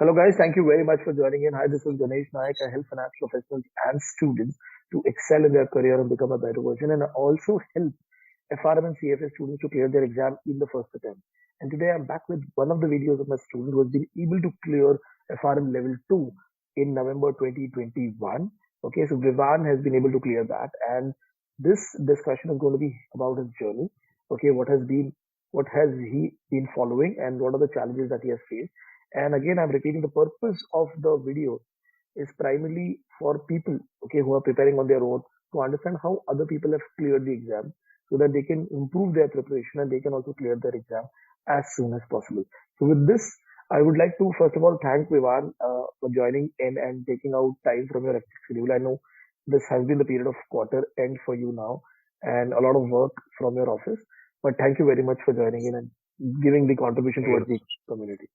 Hello guys, thank you very much for joining in. Hi, this is Ganesh Naik. I help finance professionals and students to excel in their career and become a better version, and I also help FRM and CFA students to clear their exam in the first attempt. And today I'm back with one of the videos of my student who has been able to clear FRM Level 2 in November 2021. Okay, so Vivan has been able to clear that, and this discussion is going to be about his journey. Okay, what has he been following, and what are the challenges that he has faced. And again, I'm repeating, the purpose of the video is primarily for people, okay, who are preparing on their own, to understand how other people have cleared the exam, so that they can improve their preparation and they can also clear their exam as soon as possible. So with this, I would like to first of all thank Vivan for joining in and taking out time from your hectic schedule. I know this has been the period of quarter end for you now and a lot of work from your office, but thank you very much for joining in and giving the contribution towards the community.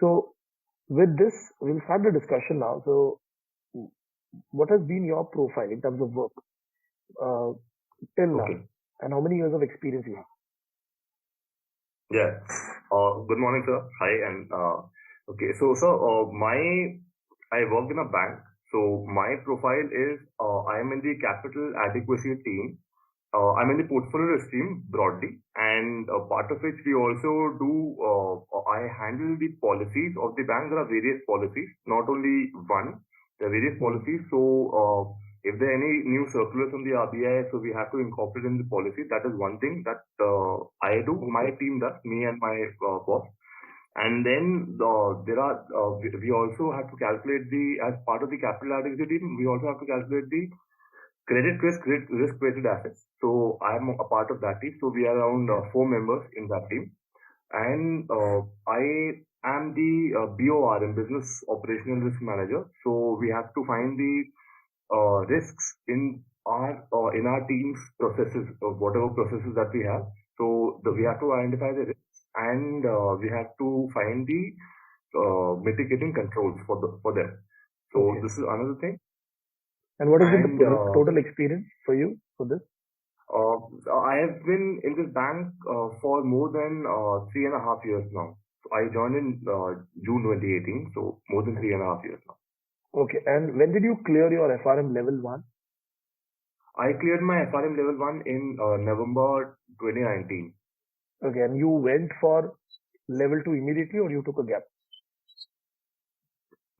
So with this, we'll start the discussion now. So what has been your profile in terms of work till now, and how many years of experience you have? Yeah. Good morning, sir. Hi. And okay. So, sir, I work in a bank. So my profile is I am in the capital adequacy team. I'm in the portfolio risk team broadly, and part of which we also do. I handle the policies of the bank. There are various policies, not only one. There are various policies. So if there are any new circulars from the RBI, so we have to incorporate in the policy. That is one thing that I do. My team does. Me and my boss. And then there are we also have to calculate as part of the capital adequacy team. We also have to calculate the credit risk-weighted assets. So I am a part of that team. So we are around 4 members in that team, and I am the BORM, Business Operational Risk Manager. So we have to find the risks in our team's processes, whatever processes that we have. So we have to identify the risks, and we have to find the mitigating controls for them. So this is another thing. And what has been the total experience for you for this? I have been in this bank for more than 3.5 years now. So I joined in June 2018, so more than 3.5 years now. Okay, and when did you clear your FRM Level 1? I cleared my FRM Level 1 in November 2019. Okay, and you went for Level 2 immediately, or you took a gap?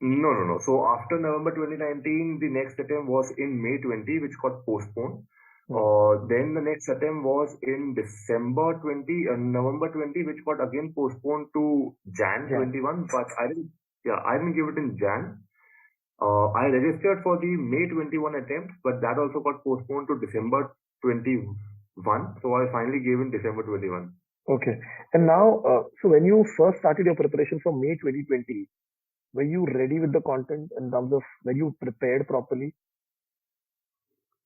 No. So after November 2019, the next attempt was in May 20, which got postponed. Then the next attempt was in November 20, which got again postponed to Jan 21. But I didn't give it in Jan. I registered for the May 21 attempt, but that also got postponed to December 21. So I finally gave in December 21. Okay. And now, so when you first started your preparation for May 2020, were you ready with the content in terms of, were you prepared properly?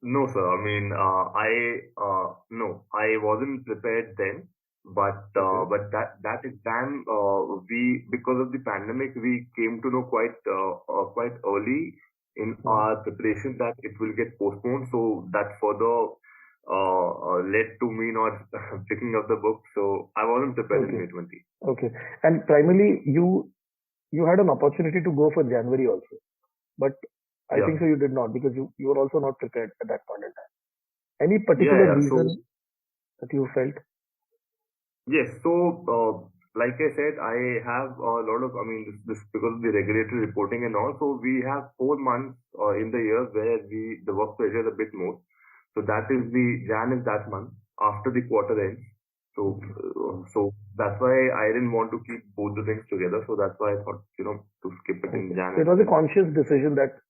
No, sir. I mean, I wasn't prepared then. But that exam, because of the pandemic, we came to know quite early in our preparation that it will get postponed. So that further led to me not picking up the book. So I wasn't prepared in May 20. Okay. And primarily, you had an opportunity to go for January also, but I think so you did not, because you were also not prepared at that point in time. Any particular reason that you felt? Yes. So, like I said, I have a lot of, this because of the regulatory reporting and all. So we have 4 months in the year where the work pressure is a bit more. So that is Jan is that month after the quarter ends. So that's why I didn't want to keep both the things together. So that's why I thought, to skip it in Jan. So it was a conscious decision that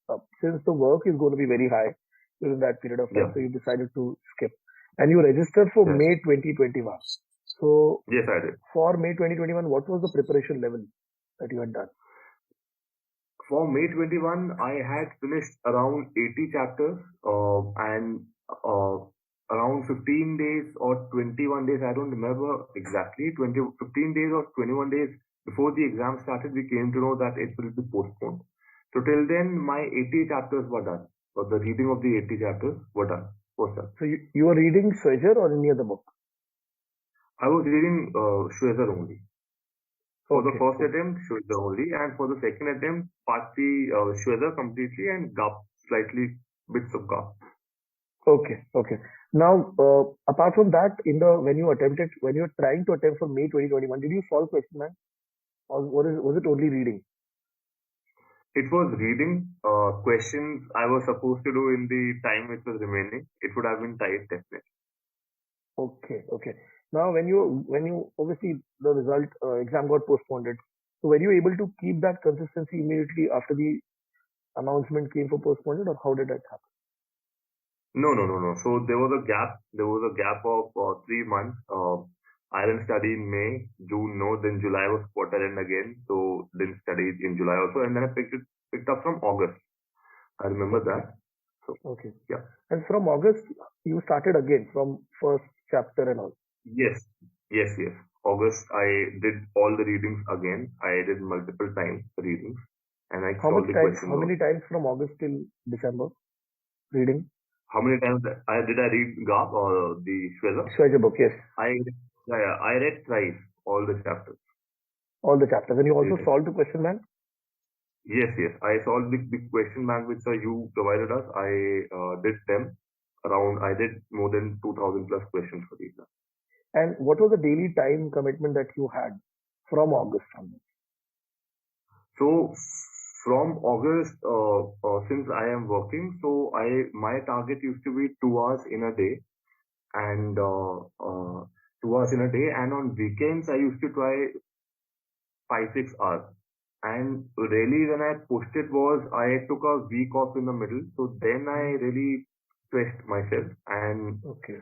since the work is going to be very high during that period of time, so you decided to skip. And you registered for May 2021. So yes, I did. For May 2021, what was the preparation level that you had done? For May 21, I had finished around 80 chapters and around 15 days or 21 days, I don't remember exactly, 15 days or 21 days before the exam started, we came to know that it will be postponed. So till then, my 80 chapters were done. So the reading of the 80 chapters were done. So you were reading Schweitzer or any other book? I was reading Schweitzer only. For the Okay. first attempt, Shweta only, and for the second attempt, partly Shweta completely and GAP slightly bits of GAP. Okay. Okay. Now, apart from that, when you're trying to attempt for May 2021, did you solve question bank, or was it only reading? It was reading questions I was supposed to do in the time which was remaining. It would have been tight, definitely. Okay. Okay. Now, when you obviously the result exam got postponed. So were you able to keep that consistency immediately after the announcement came for postponed, or how did that happen? No. So there was a gap. There was a gap of 3 months. I didn't study in May, June, no. Then July was quarter end again, so didn't study in July also. And then I picked up from August. I remember Okay. that. So Okay. yeah. And from August, you started again from first chapter and all. Yes. August, I did all the readings again. I did multiple times readings, and I How much solved the time? questions How also. many times from August till December reading? How many times did I read GAP or the Shweta? Shwaja book, yes. I read thrice all the chapters. All the chapters. And you also Reading. solved the question bank? Yes. I solved the question bank which you provided us. I did them around. I did more than 2,000 plus questions for the exam. And what was the daily time commitment that you had from August onwards? So from August, since I am working, so my target used to be 2 hours in a day, and 2 hours in a day, and on weekends I used to try 5 6 hours. And really, when I pushed it was I took a week off in the middle, so then I really stressed myself and Okay.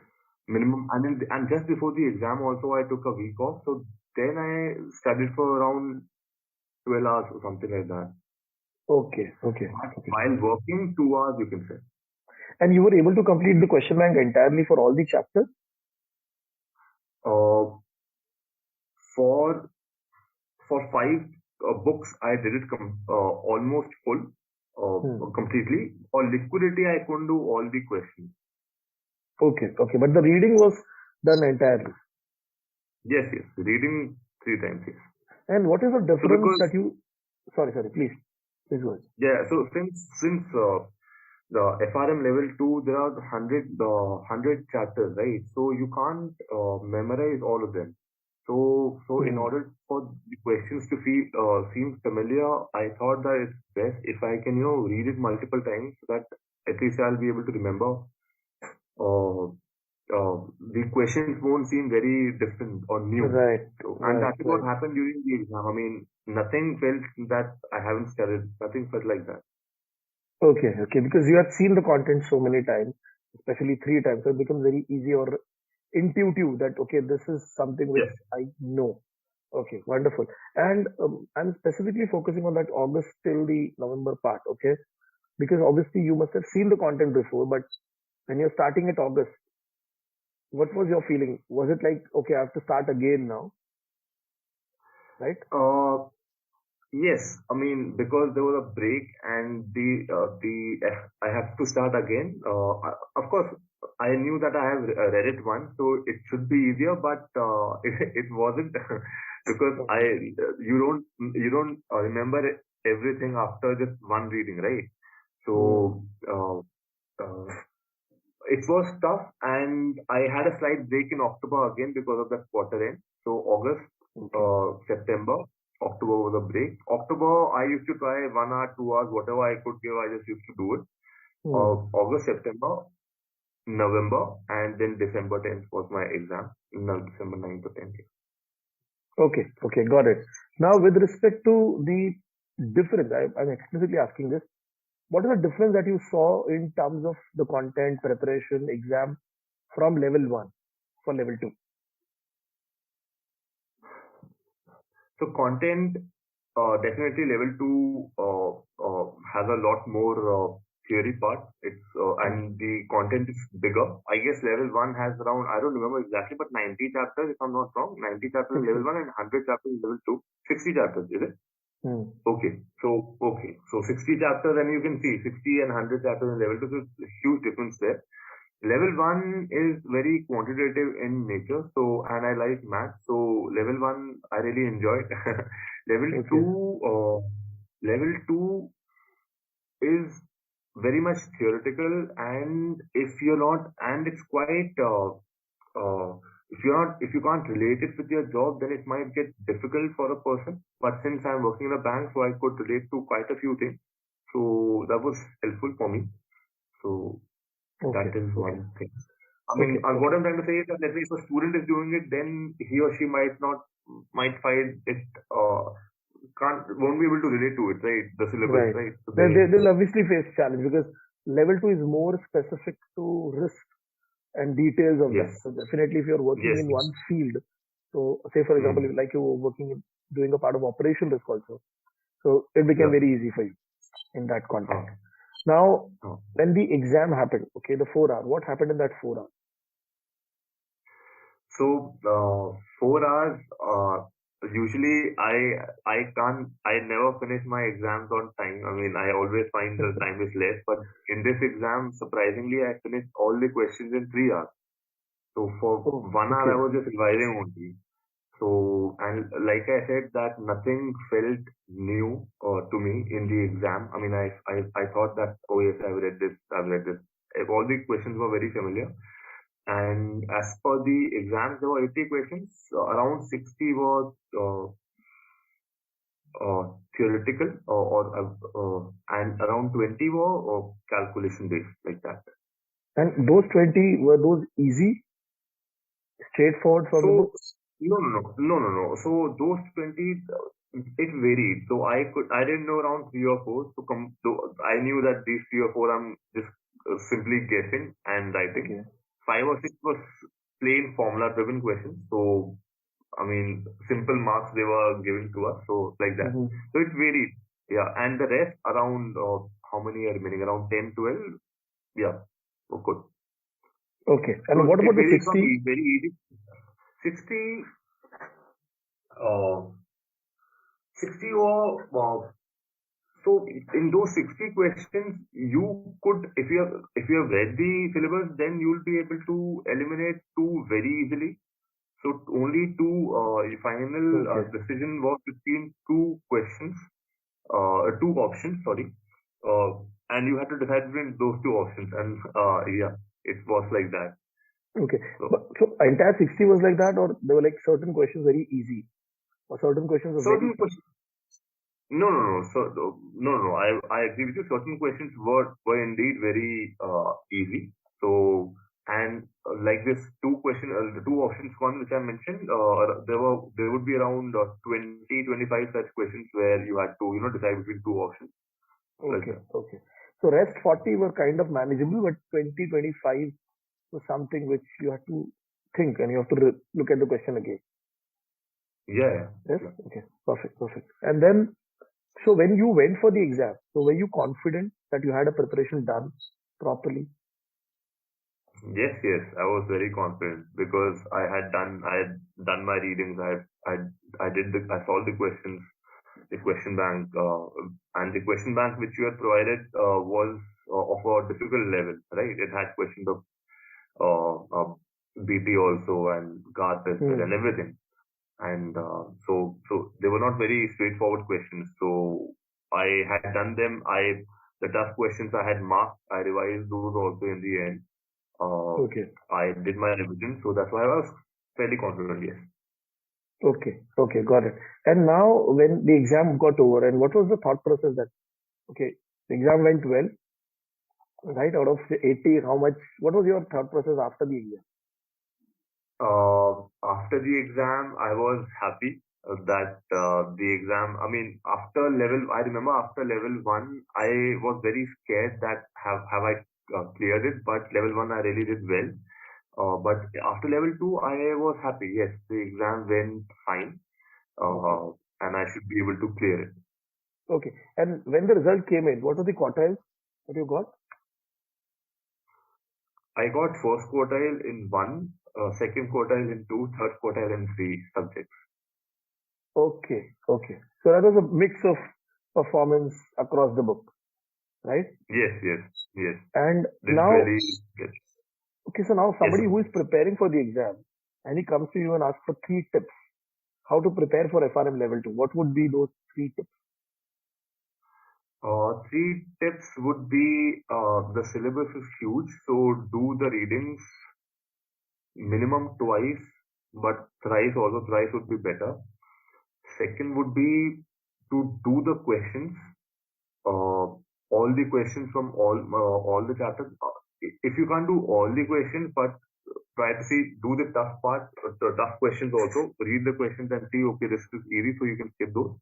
minimum. I mean, and just before the exam also I took a week off, so then I studied for around 12 hours or something like that. Okay. Okay. But Okay. while working 2 hours, you can say. And you were able to complete the question bank entirely for all the chapters? Uh, for five books, I did it almost full, completely. For liquidity, I couldn't do all the questions. Okay. Okay. But the reading was done entirely. Yes. Reading 3 times, yes. And what is the So difference because that you? Sorry. Please go ahead. yeah, so since the FRM level 2, there are 100 chapters, right? So you can't memorize all of them. So in order for the questions to seem familiar, I thought that it's best if I can read it multiple times so that at least I'll be able to remember. The questions won't seem very different or new. Right. And that is what Right. happened during the exam. I mean, nothing felt that I haven't studied. Nothing felt like that. Okay. Okay. Because you have seen the content so many times, especially 3 times, so it becomes very easy or intuitive that okay, this is something which Yes. I know. Okay, wonderful. And I'm specifically focusing on that August till the November part. Okay, because obviously you must have seen the content before, but when you're starting at August, what was your feeling? Was it like okay, I have to start again now, right? Uh, yes. I mean, because there was a break and I have to start again. Of course, I knew that I have read it once, so it should be easier, but it wasn't because Okay. you don't remember everything after just one reading, right? Hmm. So uh, it was tough, and I had a slight break in October again because of that quarter end. So August, Okay. September, October was a break. October, I used to try 1 hour, 2 hours, whatever I could give. I just used to do it. Hmm. August, September, November, and then December 10th was my exam. No, December 9th or 10th. Okay. Okay. Got it. Now, with respect to the difference, I'm explicitly asking this. What is the difference that you saw in terms of the content preparation exam from level 1 for level 2? So content, definitely level 2 has a lot more theory part. It's and the content is bigger. I guess level 1 has around, I don't remember exactly, but 90 chapters if I'm not wrong. 90 chapters in 60. level 1 and 100 chapters in level 2. 60 chapters, is it? Hmm. Okay. So 60 chapters, and you can see 60 and 100 chapters in level 2. So it's a huge difference there. Level 1 is very quantitative in nature, so and I like math, so level 1 I really enjoyed. level Okay. 2, level 2 is very much theoretical, and if you're not, and it's quite if you can't relate it with your job, then it might get difficult for a person. But since I'm working in a bank, so I could relate to quite a few things. So that was helpful for me. So Okay. that is Okay. one thing. I mean, Okay. Okay. what I'm trying to say is that let's say if a student is doing it, then he or she might find it can't won't be able to relate to it, right? The syllabus, Right. right? So They'll obviously face challenge because level two is more specific to risk and details of that. yes, So definitely, if you're working yes, in yes. one field, so say for example, Hmm. like you were working doing a part of operation risk also, so it became Yeah. very easy for you in that context. Huh. Now, Huh. when the exam happened, okay, the 4 hour, what happened in that 4 hour? So 4 hours. Usually, I never finish my exams on time. I mean, I always find the time is less. But in this exam, surprisingly, I finished all the questions in 3 hours. So for Oh, 1 hour, I okay. was just revising only. So, and like I said, that nothing felt new to me in the exam. I mean, I thought that, oh yes, I've read this. All the questions were very familiar. And as per the exams, there were 80 questions. Around 60 were theoretical, and around 20 were calculation based, like that. And those 20 were those easy, straightforward from the book? So no. So those 20, it varied. So I didn't know around three or four. So I knew that these three or four I'm just simply guessing and writing. Okay. Five or six was plain formula driven questions. So I mean, simple marks they were giving to us. So like that. Hmm. So it varied. Yeah, and the rest around how many are remaining? Around 10, 12. Yeah, good. Okay. So And what it about the varied from 60? very easy 60, uh, 60 or so in those 60 questions, you could, if you have read the syllabus, then you'll be able to eliminate two very easily. So only two final Okay. decision was between two questions, two options, sorry, uh, and you had to decide between those two options, and yeah, it was like that. Okay. But So so entire 60 was like that, or there were like certain questions very easy, or certain questions were very certain tough? questions. No, no, no. So no. I agree with you. Certain questions were indeed very easy. So and like this the two options one which I mentioned, there would be around 20, 25 such questions where you had to decide between two options like Okay. that. Okay. So rest 40 were kind of manageable, but 20, 25 was something which you have to think and you have to look at the question again. Yeah, yeah, Yes? yeah. Okay. Perfect. Perfect. And then, so when you went for the exam, so were you confident that you had a preparation done properly? Yes, yes. I was very confident because I had done my readings. I solved the questions, the question bank, and the question bank which you had provided was of a difficult level, right? It had questions of uh, uh, BP also and GAT as well Hmm. and everything. And so they were not very straightforward questions. So I had done them. The tough questions I had marked. I revised those also in the end. Uh, Okay. I did my revision, so that's why I was fairly confident. Yes. Okay. Okay. Got it. And now when the exam got over, and what was the thought process that, okay, the exam went well, right? Out of the 80, how much, what was your thought process after the exam? After the exam, I was happy that the exam. I mean, after level, I remember after level one, I was very scared that have I cleared it, but level one I really did well. But after level two, I was happy. Yes, the exam went fine, Okay. and I should be able to clear it. Okay. And when the result came in, what were the quartiles that you got? I got first quartile in one, second quartile in two, third quartile in three subjects. Okay. Okay. So that was a mix of performance across the book, right? Yes, yes, yes. And Did now, very good. Okay, so now Yes, somebody sir. who is preparing for the exam and he comes to you and asks for 3 tips how to prepare for FRM level 2. What would be those 3 tips? Three tips would be the syllabus is huge, so do the readings minimum twice, but thrice also thrice would be better. Second would be to do the questions, uh, all the questions from all the chapters. If you can't do all the questions, but try to see do the tough part, the tough questions also. Read the questions and see okay this is easy, so you can skip those.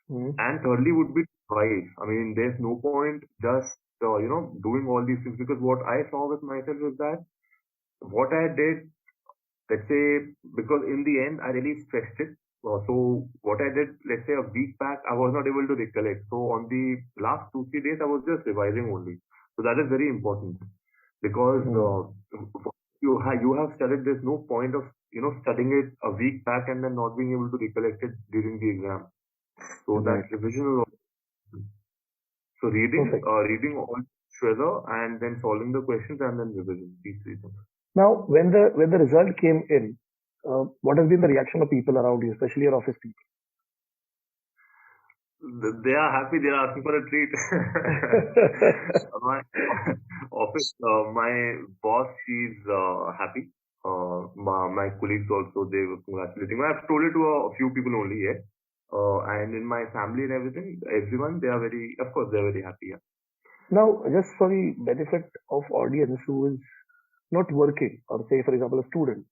Hmm. And thirdly would be twice. I mean, there's no point just doing all these things because what I saw with myself is that what I did, let's say, because in the end I really stressed it. So what I did, let's say a week back, I was not able to recollect. So on the last 2 3 days, I was just revising only. So that is very important because Hmm. you have studied. There's no point of studying it a week back and then not being able to recollect it during the exam. So that Right. revision is also. So reading, Perfect. reading all together and then solving the questions and then revision. These three things. Now, when the result came in, what has been the reaction of people around you, especially your office people? They are happy. They are asking for a treat. My office, my boss, she's happy. My colleagues also, they were congratulating me. I've told it to a few people only yet. And in my family and everything, everyone, they are very, of course, they're very happy. Yeah. Now, just for the benefit of audience who is not working, or say, for example, a student,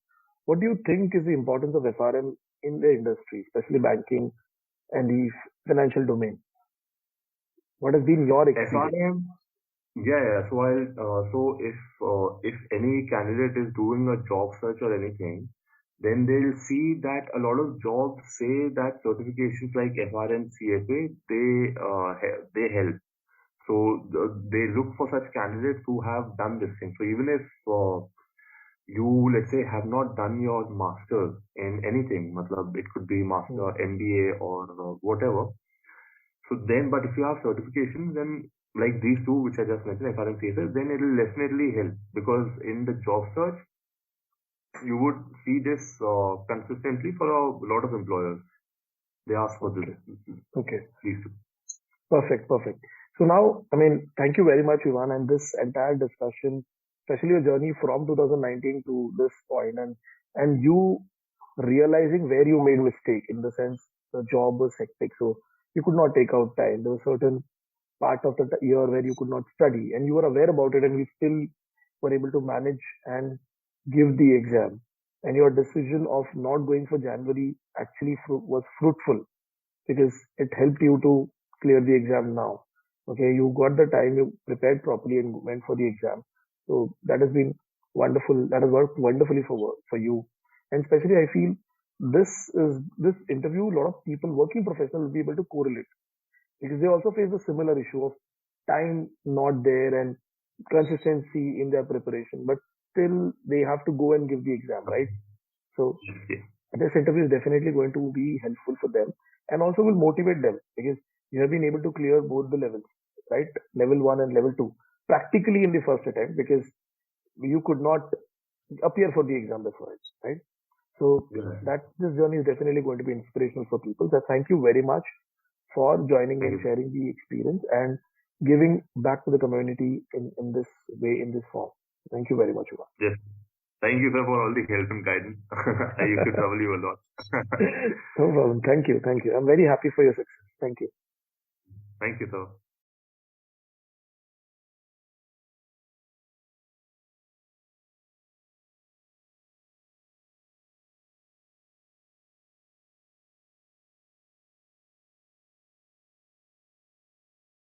what do you think is the importance of FRM in the industry, especially banking and the financial domain? What has been your experience? FRM, yeah, yeah. So if any candidate is doing a job search or anything, then they'll see that a lot of jobs say that certifications like FRM, CFA, they help. So they look for such candidates who have done this thing. So even if you, let's say, have not done your master's in anything, matlab, it could be Hmm. master, MBA or whatever. So then, but if you have certifications, then like these two, which I just mentioned, FRM, CSS, then it will definitely help because in the job search, you would see this consistently for a lot of employers. They ask for this, Okay. Okay. these two. Perfect. Perfect. So now, I mean, thank you very much, Ivan, and this entire discussion, especially your journey from 2019 to this point, and you realizing where you made mistake in the sense the job was hectic, so you could not take out time. There was certain part of the year where you could not study, and you were aware about it, and you still were able to manage and give the exam. And your decision of not going for January actually was fruitful because it helped you to clear the exam now. Okay, you got the time, you prepared properly and went for the exam. So that has been wonderful. That has worked wonderfully for you. And especially I feel this interview, a lot of people, working professionals will be able to correlate because they also face a similar issue of time not there and consistency in their preparation, but still they have to go and give the exam, right? So Yeah. this interview is definitely going to be helpful for them and also will motivate them because you have been able to clear both the levels, right? Level 1 and level 2, practically in the first attempt because you could not appear for the exam before it, right? So Yeah. that this journey is definitely going to be inspirational for people. So thank you very much for joining Thank and you. sharing the experience and giving back to the community in this way, in this form. Thank you very much, Yuva. Yes. Thank you, sir, for all the help and guidance. I used to trouble you a lot. No problem. Thank you. Thank you. I'm very happy for your success. Thank you. Thank you, sir.